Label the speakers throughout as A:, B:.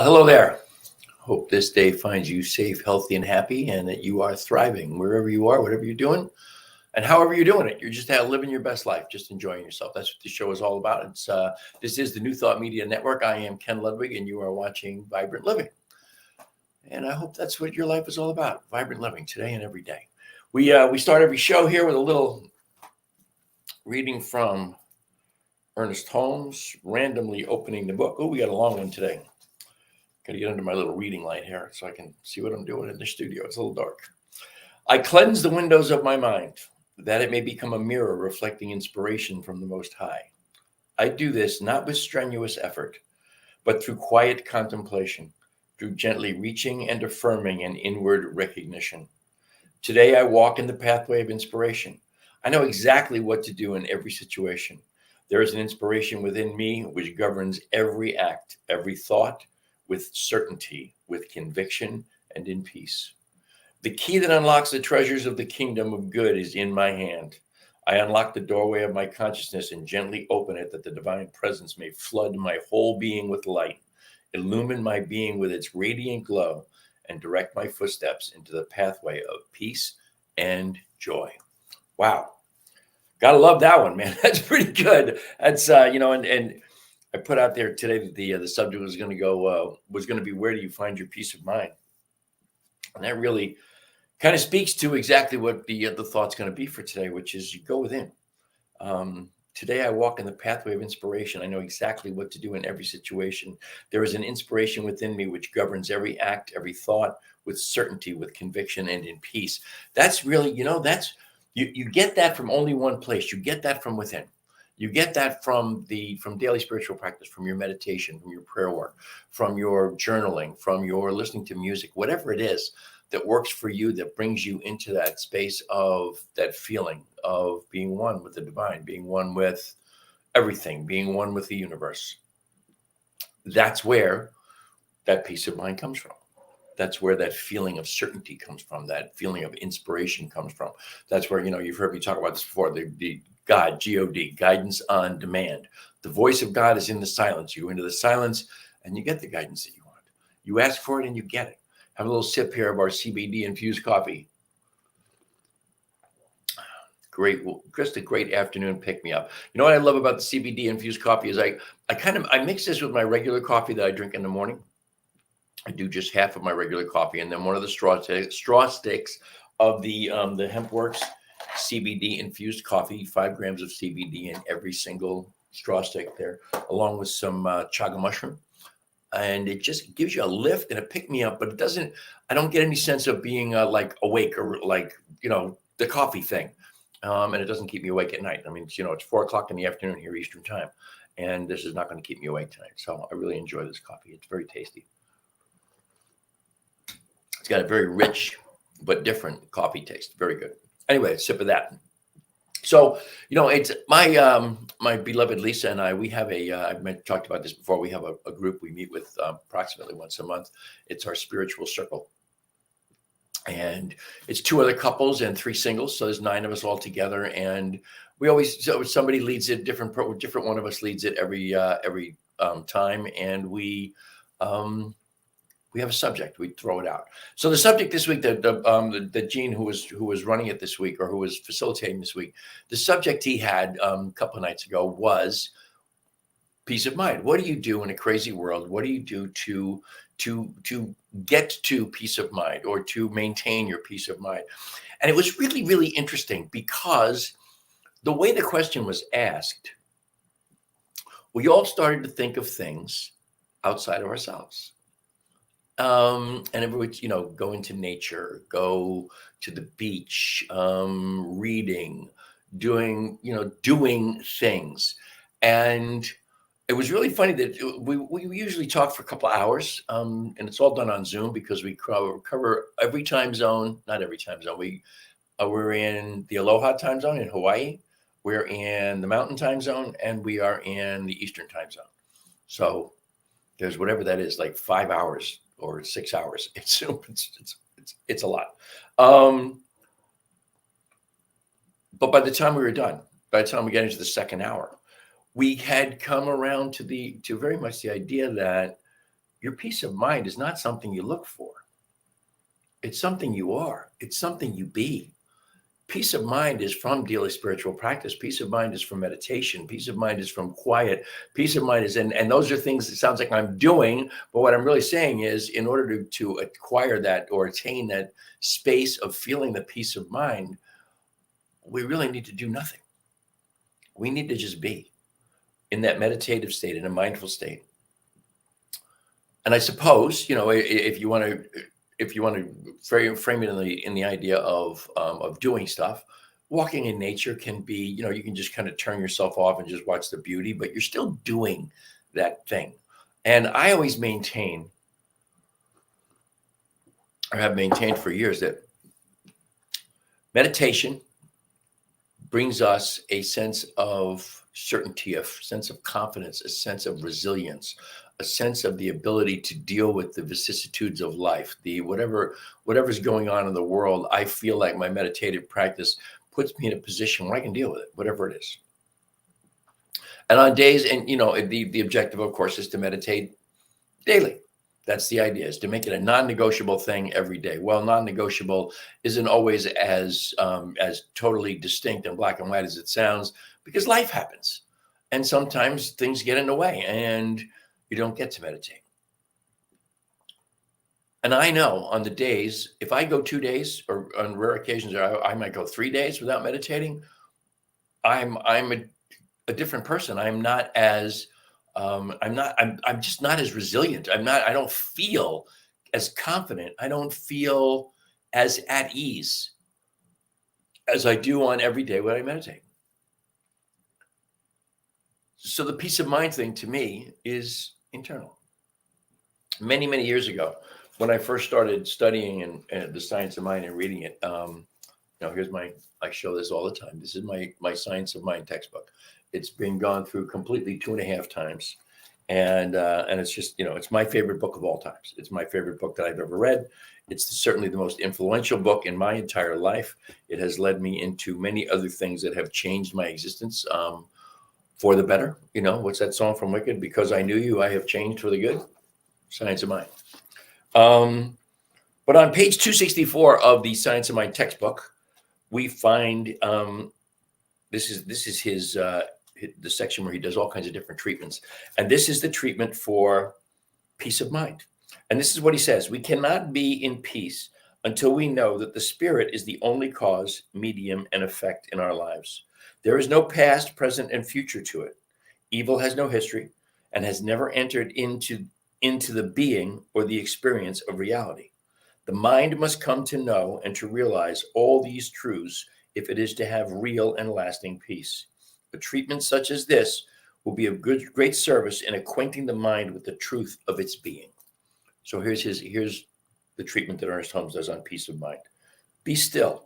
A: Hello there. Hope this day finds you safe, healthy, and happy, and that you are thriving wherever you are, whatever you're doing, and however you're doing it. You're just living your best life, just enjoying yourself. That's what the show is all about. This is the New Thought Media Network. I am Ken Ludwig, and you are watching Vibrant Living. And I hope that's what your life is all about, vibrant living today and every day. We start every show here with a little reading from Ernest Holmes, randomly opening the book. Oh, we got a long one today. Got to get under my little reading light here so I can see what I'm doing in the studio. It's a little dark. I cleanse the windows of my mind, that it may become a mirror reflecting inspiration from the Most High. I do this not with strenuous effort, but through quiet contemplation, through gently reaching and affirming an inward recognition. Today I walk in the pathway of inspiration. I know exactly what to do in every situation. There is an inspiration within me which governs every act, every thought, with certainty, with conviction, and in peace. The key that unlocks the treasures of the kingdom of good is in my hand. I unlock the doorway of my consciousness and gently open it that the divine presence may flood my whole being with light, illumine my being with its radiant glow, and direct my footsteps into the pathway of peace and joy. Wow. Gotta love that one, man. That's pretty good. That's, and I put out there today that the subject was going to be, where do you find your peace of mind? And that really kind of speaks to exactly what the thought's going to be for today, which is you go within. Today I walk in the pathway of inspiration. I know exactly what to do in every situation. There is an inspiration within me which governs every act, every thought, with certainty, with conviction, and in peace. That's really, you get that from only one place. You get that from within. You get that from daily spiritual practice, from your meditation, from your prayer work, from your journaling, from your listening to music, whatever it is that works for you, that brings you into that space of that feeling of being one with the divine, being one with everything, being one with the universe. That's where that peace of mind comes from. That's where that feeling of certainty comes from. That feeling of inspiration comes from. That's where, you've heard me talk about this before, the God, G-O-D, guidance on demand. The voice of God is in the silence. You go into the silence and you get the guidance that you want. You ask for it and you get it. Have a little sip here of our CBD infused coffee. Great, just a great afternoon pick me up. You know what I love about the CBD infused coffee is I mix this with my regular coffee that I drink in the morning. I do just half of my regular coffee, and then one of the straw sticks of the HempWorks CBD infused coffee, 5 grams of CBD in every single straw stick there, along with some chaga mushroom. And it just gives you a lift and a pick me up, but I don't get any sense of being like awake or like, the coffee thing. And it doesn't keep me awake at night. I mean, it's 4:00 in the afternoon here, Eastern time, and this is not going to keep me awake tonight. So I really enjoy this coffee. It's very tasty. It's got a very rich but different coffee taste. Very good. Anyway, a sip of that. So, it's my beloved Lisa and I, we have I've talked about this before. We have a group we meet with approximately once a month. It's our spiritual circle. And it's 2 other couples and 3 singles. So there's 9 of us all together. And somebody leads it, different one of us leads it every time. And we have a subject. We throw it out. So the subject this week, that Gene, who was running it this week, or who was facilitating this week, the subject he had a couple of nights ago was peace of mind. What do you do in a crazy world? What do you do to get to peace of mind, or to maintain your peace of mind? And it was really, really interesting because the way the question was asked, we all started to think of things outside of ourselves. And everybody, go into nature, go to the beach, reading, doing things. And it was really funny that we usually talk for a couple of hours, and it's all done on Zoom because we cover every time zone, not every time zone. We're in the Aloha time zone in Hawaii. We're in the Mountain time zone, and we are in the Eastern time zone. So there's whatever that is, like 5 hours or 6 hours. It's a lot. But by the time we were done, by the time we get into the second hour, we had come around to very much the idea that, Your peace of mind is not something you look for. It's something you are. It's something you be. Peace of mind is from daily spiritual practice. Peace of mind is from meditation. Peace of mind is from quiet. Peace of mind is, and those are things that sounds like I'm doing, but what I'm really saying is in order to acquire that or attain that space of feeling the peace of mind, we really need to do nothing. We need to just be in that meditative state, in a mindful state. And I suppose, if you want to frame it in the idea of doing stuff, walking in nature can be, you can just kind of turn yourself off and just watch the beauty, but you're still doing that thing. And I always maintain, or have maintained for years, that meditation brings us a sense of certainty, a sense of confidence, a sense of resilience, a sense of the ability to deal with the vicissitudes of life, the whatever's going on in the world. I feel like my meditative practice puts me in a position where I can deal with it, whatever it is. And on days, and the objective, of course, is to meditate daily. That's the idea, is to make it a non-negotiable thing every day. Well, non-negotiable isn't always as totally distinct and black and white as it sounds, because life happens. And sometimes things get in the way and you don't get to meditate. And I know on the days, if I go 2 days, or on rare occasions, I might go 3 days without meditating, I'm a different person. I'm not as I'm just not as resilient. I don't feel as confident. I don't feel as at ease as I do on every day when I meditate. So the peace of mind thing to me is internal. Many, many years ago, when I first started studying and the science of mind and reading it, here's I show this all the time. This is my Science of Mind textbook. It's been gone through completely 2.5 times. And it's just, it's my favorite book of all times. It's my favorite book that I've ever read. It's certainly the most influential book in my entire life. It has led me into many other things that have changed my existence for the better. What's that song from Wicked? Because I knew you, I have changed for the good. Science of Mind. But on page 264 of the Science of Mind textbook, we find this is his the section where he does all kinds of different treatments. And this is the treatment for peace of mind. And this is what he says: we cannot be in peace until we know that the spirit is the only cause, medium, and effect in our lives. There is no past, present, and future to it. Evil has no history and has never entered into the being or the experience of reality. The mind must come to know and to realize all these truths if it is to have real and lasting peace. A treatment such as this will be of great service in acquainting the mind with the truth of its being. So here's the treatment that Ernest Holmes does on peace of mind. Be still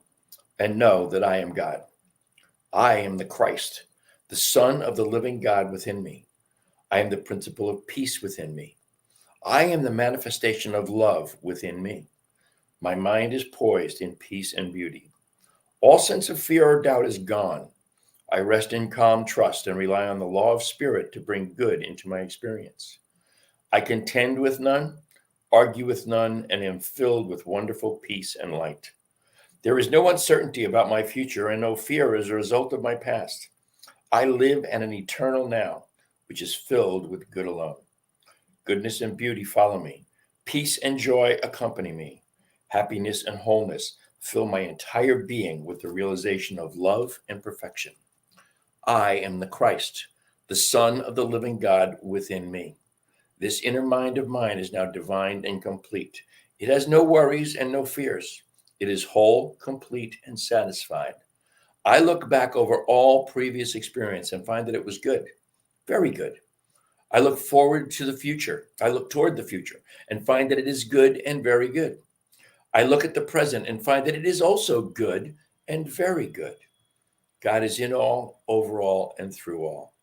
A: and know that I am God. I am the Christ, the Son of the living God within me. I am the principle of peace within me. I am the manifestation of love within me. My mind is poised in peace and beauty. All sense of fear or doubt is gone. I rest in calm trust and rely on the law of spirit to bring good into my experience. I contend with none, argue with none, and am filled with wonderful peace and light. There is no uncertainty about my future and no fear as a result of my past. I live in an eternal now, which is filled with good alone. Goodness and beauty follow me. Peace and joy accompany me. Happiness and wholeness fill my entire being with the realization of love and perfection. I am the Christ, the Son of the living God within me. This inner mind of mine is now divine and complete. It has no worries and no fears. It is whole, complete, and satisfied. I look back over all previous experience and find that it was good, very good. I look forward to the future. I look toward the future and find that it is good and very good. I look at the present and find that it is also good and very good. God is in all, over all, and through all.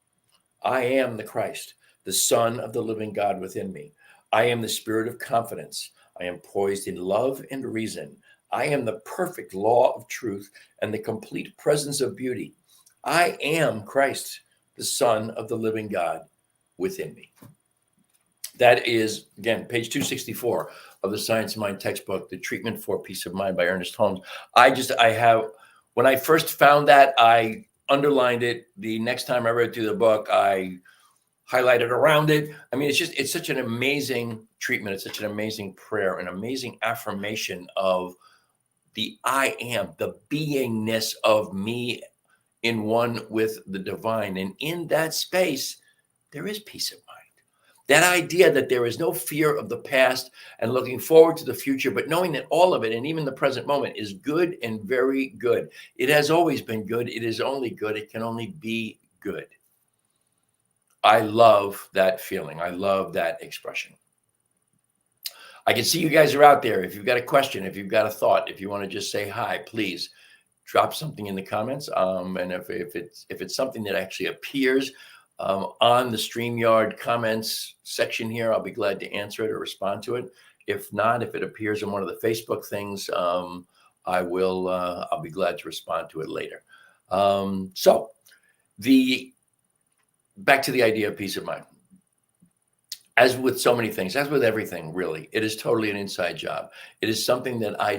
A: I am the Christ, the Son of the living God within me. I am the spirit of confidence. I am poised in love and reason. I am the perfect law of truth and the complete presence of beauty. I am Christ, the Son of the living God within me. That is, again, page 264 of the Science of Mind textbook, The Treatment for Peace of Mind by Ernest Holmes. When I first found that, I underlined it. The next time I read through the book, I highlighted around it. I mean, it's such an amazing treatment. It's such an amazing prayer, an amazing affirmation of the I am, the beingness of me in one with the divine. And in that space, there is peace of mind. That idea that there is no fear of the past and looking forward to the future, but knowing that all of it, and even the present moment, is good and very good. It has always been good. It is only good. It can only be good. I love that feeling. I love that expression. I can see you guys are out there. If you've got a question, if you've got a thought, if you want to just say hi, please drop something in the comments. And if it's something that actually appears on the StreamYard comments section here, I'll be glad to answer it or respond to it. If not, if it appears in one of the Facebook things, I'll be glad to respond to it later. So back to the idea of peace of mind. As with so many things, as with everything, really, it is totally an inside job. It is something that I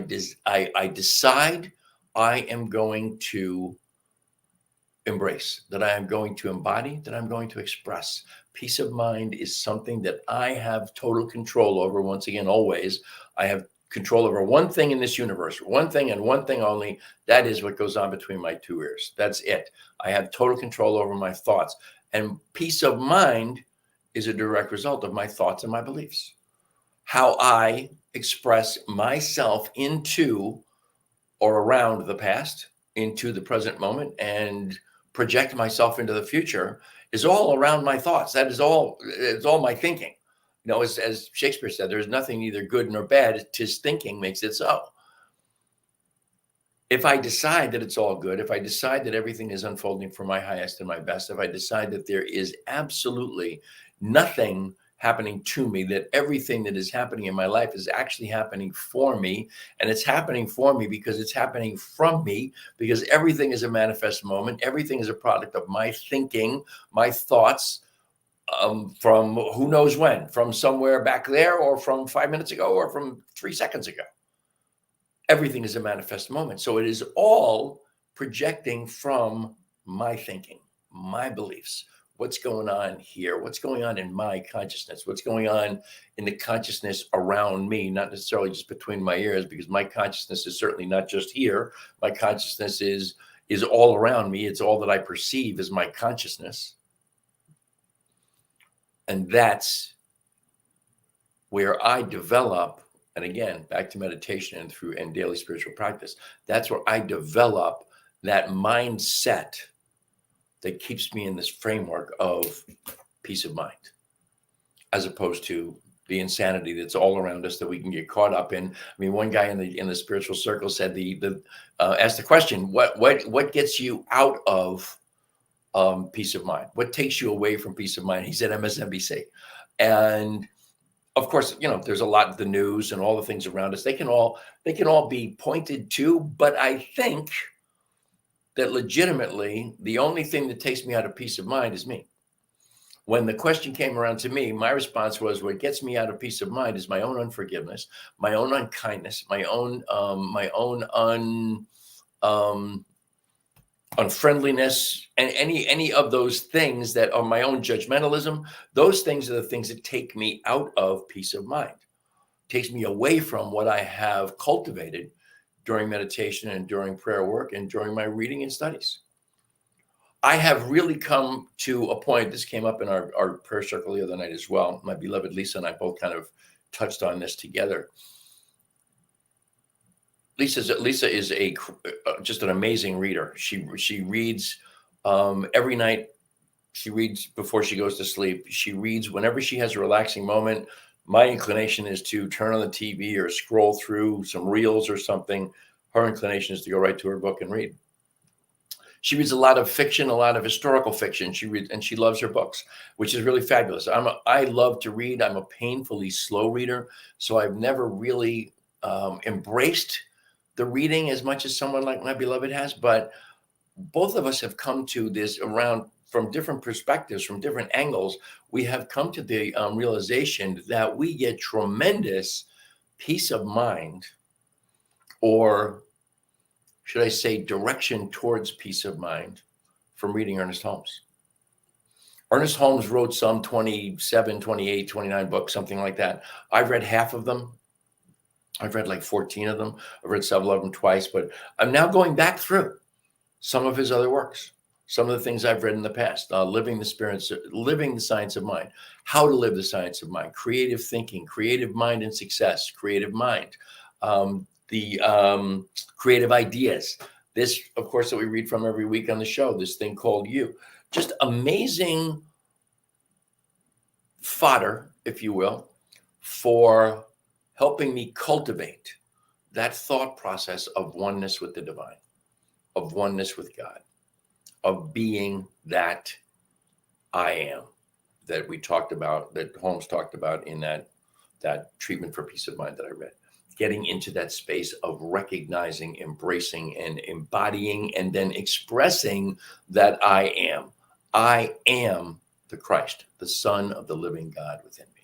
A: decide I am going to embrace, that I am going to embody, that I'm going to express. Peace of mind is something that I have total control over. Once again, always, I have control over one thing in this universe, one thing and one thing only. That is what goes on between my two ears. That's it. I have total control over my thoughts. And peace of mind is a direct result of my thoughts and my beliefs. How I express myself into or around the past, into the present moment, and project myself into the future is all around my thoughts. That is all, it's all my thinking. You know, as Shakespeare said, there's nothing neither good nor bad. 'Tis thinking makes it so. If I decide that it's all good, if I decide that everything is unfolding for my highest and my best, if I decide that there is absolutely nothing happening to me, that everything that is happening in my life is actually happening for me, and it's happening for me because it's happening from me, because everything is a manifest moment, everything is a product of my thinking, my thoughts, from who knows when, from somewhere back there, or from 5 minutes ago, or from 3 seconds ago. Everything is a manifest moment. So it is all projecting from my thinking, my beliefs, what's going on here, what's going on in my consciousness, what's going on in the consciousness around me, not necessarily just between my ears, because my consciousness is certainly not just here. My consciousness is all around me. It's all that I perceive as my consciousness. And that's where I develop. And again, back to meditation and daily spiritual practice, that's where I develop that mindset that keeps me in this framework of peace of mind, as opposed to the insanity that's all around us that we can get caught up in. I mean, one guy in the spiritual circle said asked the question, what gets you out of peace of mind? What takes you away from peace of mind? He said MSNBC. And of course, you know, there's a lot of the news and all the things around us. They can all be pointed to, but I think that legitimately the only thing that takes me out of peace of mind is me. When the question came around to me, my response was, what gets me out of peace of mind is my own unforgiveness, my own unkindness, my own unfriendliness, and any of those things that are my own judgmentalism. Those things are the things that take me out of peace of mind, takes me away from what I have cultivated during meditation and during prayer work and during my reading and studies. I have really come to a point, this came up in our prayer circle the other night as well. My beloved Lisa and I both kind of touched on this together. Lisa is just an amazing reader. She reads every night. She reads before she goes to sleep. She reads whenever she has a relaxing moment. My inclination is to turn on the TV or scroll through some reels or something. Her inclination is to go right to her book and read. She reads a lot of fiction, a lot of historical fiction. She reads, and she loves her books, which is really fabulous. I love to read. I'm a painfully slow reader, so I've never really embraced the reading as much as someone like my beloved has. But both of us have come to this around from different perspectives, from different angles, we have come to the realization that we get tremendous peace of mind, or should I say direction towards peace of mind, from reading Ernest Holmes. Ernest Holmes wrote some 27, 28, 29 books, something like that. I've read half of them. I've read like 14 of them. I've read several of them twice, but I'm now going back through some of his other works, some of the things I've read in the past. Living the Science of Mind, How to Live the Science of Mind, Creative Thinking, Creative Mind and Success, Creative Mind, the Creative Ideas. This, of course, that we read from every week on the show, this thing called You. Just amazing fodder, if you will, for helping me cultivate that thought process of oneness with the divine, of oneness with God, of being that I am that we talked about, that Holmes talked about in that treatment for peace of mind that I read. Getting into that space of recognizing, embracing, and embodying, and then expressing that I am. I am the Christ, the Son of the living God within me.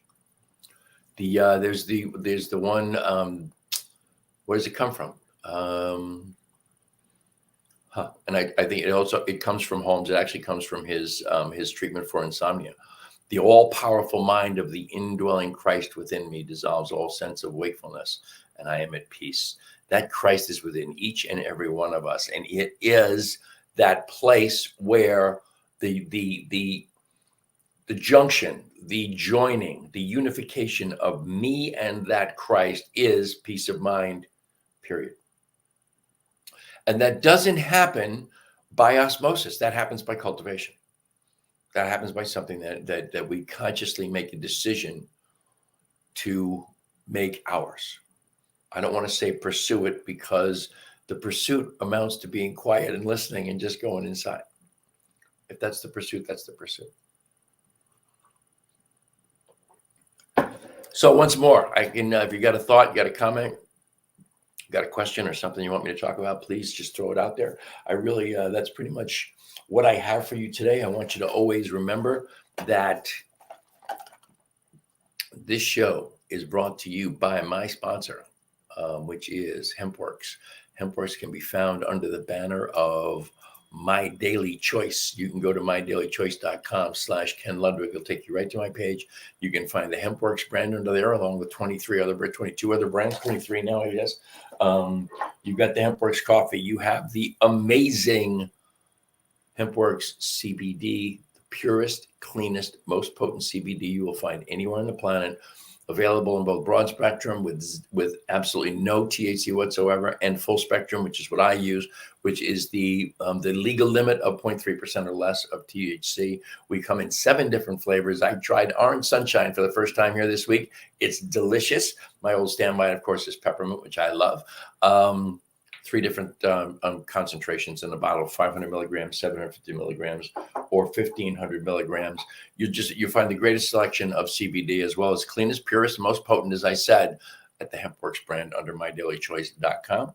A: There's the one. Where does it come from? And I think it comes from Holmes. It actually comes from his treatment for insomnia. The all-powerful mind of the indwelling Christ within me dissolves all sense of wakefulness, and I am at peace. That Christ is within each and every one of us, and it is that place where the junction, the joining, the unification of me and that Christ is peace of mind, period. And that doesn't happen by osmosis. That happens by cultivation. That happens by something that we consciously make a decision to make ours. I don't want to say pursue it, because the pursuit amounts to being quiet and listening and just going inside. If that's the pursuit, that's the pursuit. So once more, I can, if you got a thought, you got a comment, you got a question or something you want me to talk about, please just throw it out there. I really, that's pretty much what I have for you today. I want you to always remember that this show is brought to you by my sponsor, which is HempWorks. HempWorks can be found under the banner of My Daily Choice. You can go to mydailychoice.com/Ken Ludwig. It'll take you right to my page. You can find the HempWorks brand under there, along with 22 other brands, 23 now, I guess. You've got the HempWorks coffee. You have the amazing HempWorks CBD, the purest, cleanest, most potent CBD you will find anywhere on the planet. Available in both broad spectrum with absolutely no THC whatsoever, and full spectrum, which is what I use, which is the legal limit of 0.3% or less of THC. We come in 7 different flavors. I tried Orange Sunshine for the first time here this week. It's delicious. My old standby, of course, is peppermint, which I love. 3 different concentrations in the bottle: 500 milligrams, 750 milligrams, or 1500 milligrams. You find the greatest selection of CBD, as well as cleanest, purest, most potent, as I said, at the HempWorks brand under mydailychoice.com.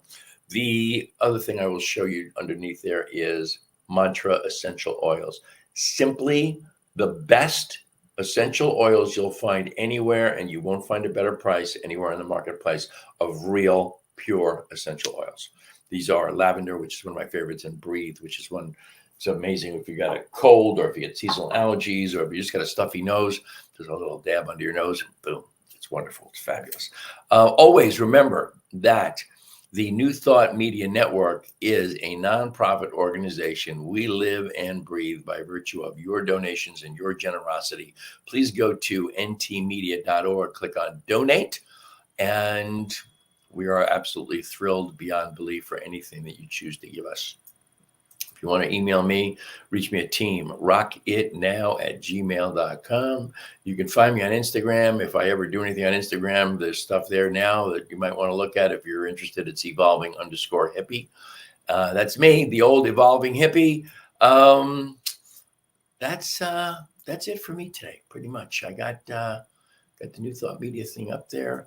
A: The other thing I will show you underneath there is Mantra Essential Oils. Simply the best essential oils you'll find anywhere, and you won't find a better price anywhere in the marketplace of real, pure essential oils. These are lavender, which is one of my favorites, and Breathe, which is one. It's amazing if you got a cold, or if you get seasonal allergies, or if you just got a stuffy nose, there's a little dab under your nose, boom. It's wonderful. It's fabulous. Always remember that the New Thought Media Network is a nonprofit organization. We live and breathe by virtue of your donations and your generosity. Please go to ntmedia.org, click on donate, and we are absolutely thrilled beyond belief for anything that you choose to give us. If you want to email me, reach me at teamrockitnow@gmail.com. You can find me on Instagram. If I ever do anything on Instagram, there's stuff there now that you might want to look at if you're interested. It's evolving_hippie. That's me, the old evolving hippie. That's it for me today, pretty much. I got the New Thought Media thing up there.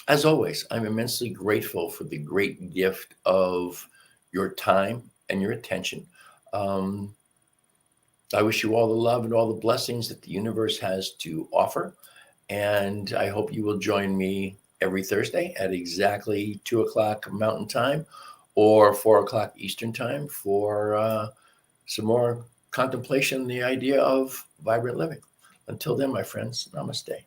A: As always, I'm immensely grateful for the great gift of your time and your attention. I wish you all the love and all the blessings that the universe has to offer. And I hope you will join me every Thursday at exactly 2 o'clock Mountain Time or 4 o'clock Eastern Time for some more contemplation on the idea of vibrant living. Until then, my friends, namaste.